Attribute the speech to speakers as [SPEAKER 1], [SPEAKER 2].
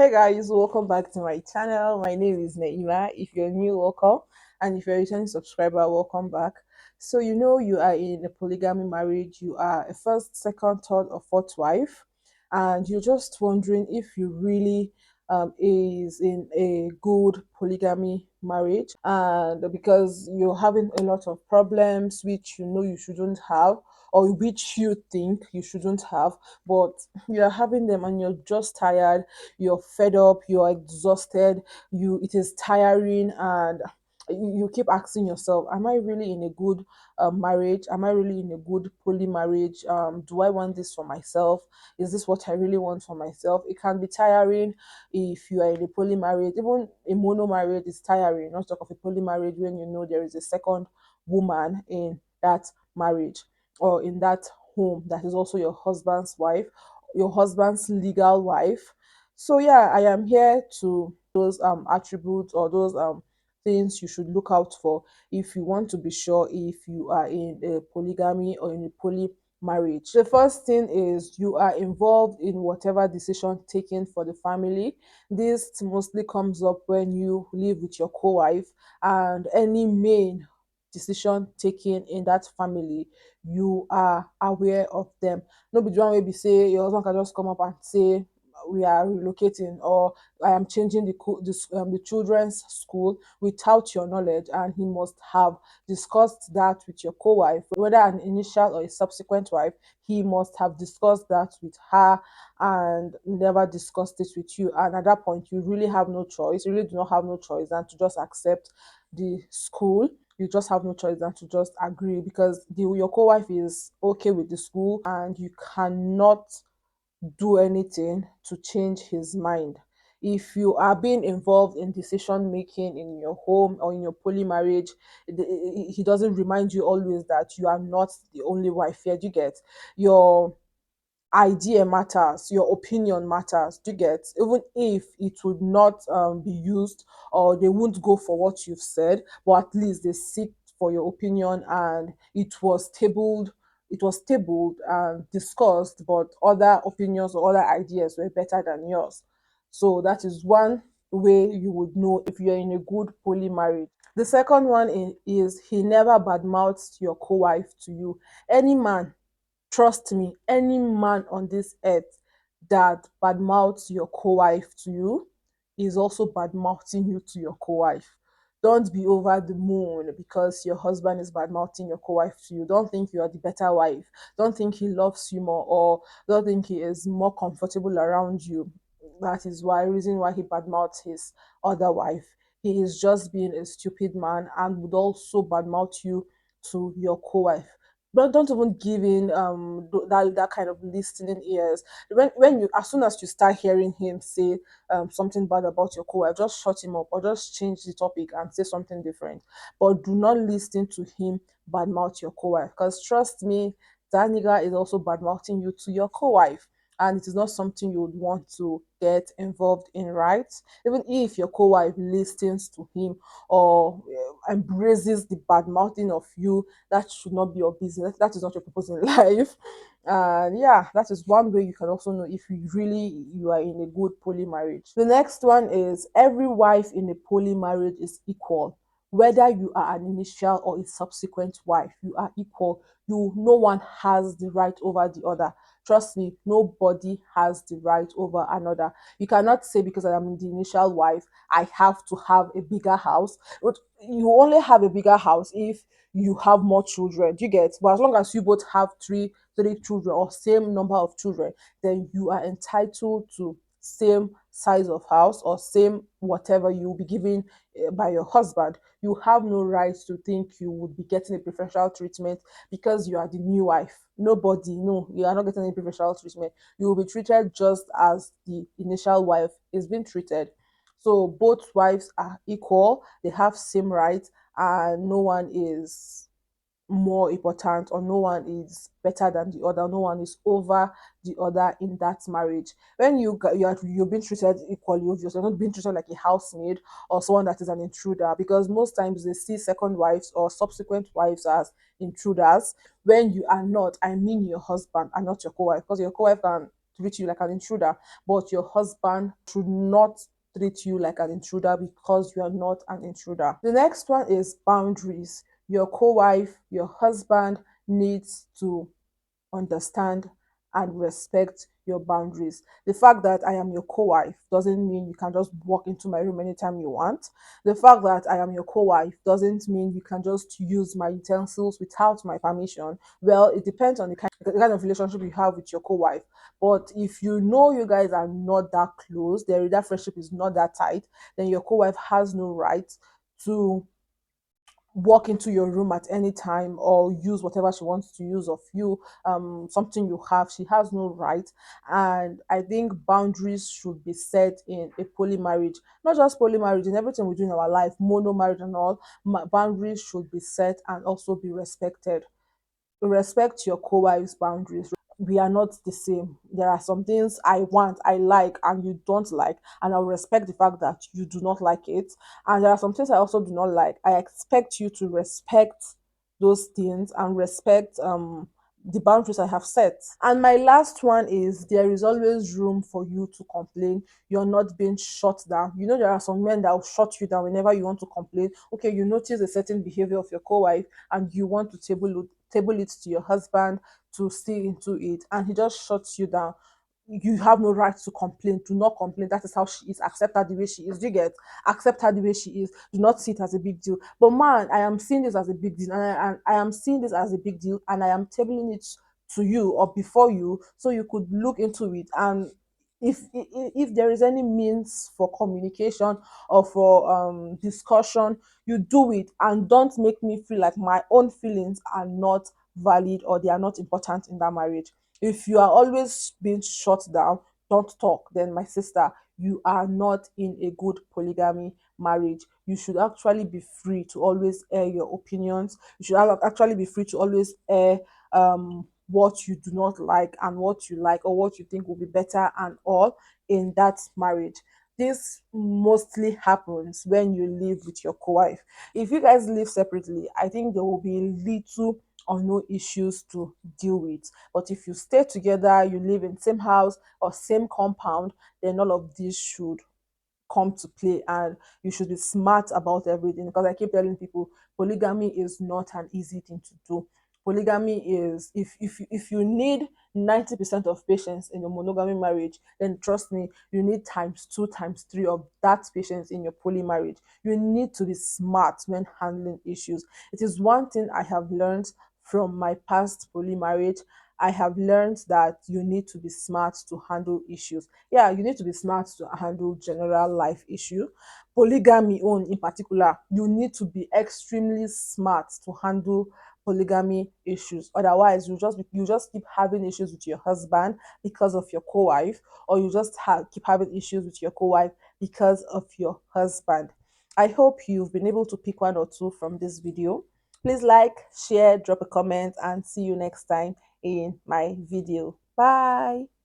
[SPEAKER 1] Hey guys, welcome back to my channel. My name is NAIMA. If you're new, welcome, and if you're a returning subscriber, welcome back. So you are in a polygamy marriage. You are a first, second, third, or fourth wife, and you're just wondering if you really is in a good polygamy marriage, and because you're having a lot of problems which you shouldn't have, or which you think you shouldn't have, but you're having them and you're just tired, you're fed up, you're exhausted, it is tiring, and you keep asking yourself, am I really in a good marriage? Am I really in a good poly marriage? Do I want this for myself? Is this what I really want for myself? It can be tiring if you are in a poly marriage. Even a mono marriage is tiring, not talk of a poly marriage when you know there is a second woman in that marriage, or in that home, that is also your husband's wife, your husband's legal wife. So yeah, I am here to those attributes, or those things you should look out for if you want to be sure if you are in a polygamy or in a poly marriage. The first thing is you are involved in whatever decision taken for the family. This mostly comes up when you live with your co-wife, and any main decision taken in that family, you are aware of them. No be the one wey be say your husband can just come up and say we are relocating, or I am changing the children's school without your knowledge, and he must have discussed that with your co-wife, whether an initial or a subsequent wife. He must have discussed that with her and never discussed it with you, and at that point you really have no choice, you really do not have no choice than to just accept the school. You just have no choice than to just agree, because your co-wife is okay with the school, and you cannot do anything to change his mind. If you are being involved in decision making in your home or in your poly marriage, he doesn't remind you always that you are not the only wife here. Do you get? Your idea matters, your opinion matters. Do you get? Even if it would not be used, or they won't go for what you've said, but at least they seek for your opinion, and it was tabled and discussed, but other opinions or other ideas were better than yours. So that is one way you would know if you're in a good poly marriage. The second one is he never badmouths your co-wife to you. Any man, trust me, any man on this earth that badmouths your co-wife to you is also badmouthing you to your co-wife. Don't be over the moon because your husband is badmouthing your co-wife to you. Don't think you are the better wife. Don't think he loves you more, or don't think he is more comfortable around you. That is why reason why he badmouths his other wife. He is just being a stupid man, and would also badmouth you to your co-wife. But don't even give in that kind of listening ears. When you, as soon as you start hearing him say something bad about your co-wife, just shut him up, or just change the topic and say something different. But do not listen to him badmouth your co-wife, because trust me, that nigga is also badmouthing you to your co-wife, and it is not something you would want to get involved in, right? Even if your co-wife listens to him, or embraces the bad mouthing of you, that should not be your business. That is not your purpose in life. And yeah, that is one way you can also know if you are in a good poly marriage. The next one is every wife in a poly marriage is equal. Whether you are an initial or a subsequent wife, you are equal. No one has the right over the other. Trust me, nobody has the right over another. You cannot say because I am the initial wife, I have to have a bigger house. But you only have a bigger house if you have more children. Do you get? But as long as you both have three children, or same number of children, then you are entitled to same size of house, or same whatever you will be given by your husband. You have no right to think you would be getting a preferential treatment because you are the new wife. Nobody, no, you are not getting any preferential treatment. You will be treated just as the initial wife is being treated. So both wives are equal, they have same rights, and no one is more important, or no one is better than the other, no one is over the other in that marriage. When you're being treated equally, obviously you're not being treated like a housemaid or someone that is an intruder, because most times they see second wives or subsequent wives as intruders. When you are not, I mean your husband and not your co-wife, because your co-wife can treat you like an intruder, but your husband should not treat you like an intruder because you are not an intruder. The next one is boundaries. Your co-wife, your husband needs to understand and respect your boundaries. The fact that I am your co-wife doesn't mean you can just walk into my room anytime you want. The fact that I am your co-wife doesn't mean you can just use my utensils without my permission. Well, it depends on the kind of relationship you have with your co-wife. But if you know you guys are not that close, that friendship is not that tight, then your co-wife has no right to walk into your room at any time or use whatever she wants to use of you, something you have. She has no right. And I think boundaries should be set in a poly marriage, not just poly marriage, in everything we do in our life, mono marriage and all. Boundaries should be set and also be respected. Respect your co-wife's boundaries. We are not the same. There are some things I want, I like, and you don't like, and I'll respect the fact that you do not like it. And there are some things I also do not like. I expect you to respect those things and respect the boundaries I have set. And my last one is there is always room for you to complain. You're not being shut down. You know, there are some men that will shut you down whenever you want to complain. Okay, you notice a certain behavior of your co-wife and you want to table it to your husband to see into it, and he just shuts you down. You have no right to complain. Do not complain. That is how she is. Accept her the way she is. Do you get? Accept her the way she is. Do not see it as a big deal. But man, I am seeing this as a big deal, and I am seeing this as a big deal, and I am tabling it to you or before you, so you could look into it. And if there is any means for communication or for discussion, you do it, and don't make me feel like my own feelings are not valid or they are not important in that marriage. If you are always being shut down, don't talk, then my sister, you are not in a good polygamy marriage. You should actually be free to always air your opinions. You should actually be free to always air what you do not like and what you like, or what you think will be better and all in that marriage. This mostly happens when you live with your co-wife. If you guys live separately, I think there will be little or no issues to deal with. But if you stay together, you live in same house or same compound, then all of this should come to play, and you should be smart about everything, because I keep telling people polygamy is not an easy thing to do. Polygamy is, if you need 90% of patience in your monogamy marriage, then trust me, you need times two, times three of that patience in your poly marriage. You need to be smart when handling issues. It is one thing I have learned from my past poly marriage. I have learned that you need to be smart to handle issues. Yeah, you need to be smart to handle general life issue. Polygamy own in particular, you need to be extremely smart to handle polygamy issues. Otherwise, you just keep having issues with your husband because of your co-wife, or you just keep having issues with your co-wife because of your husband. I hope you've been able to pick one or two from this video. Please like, share, drop a comment, and see you next time in my video. Bye.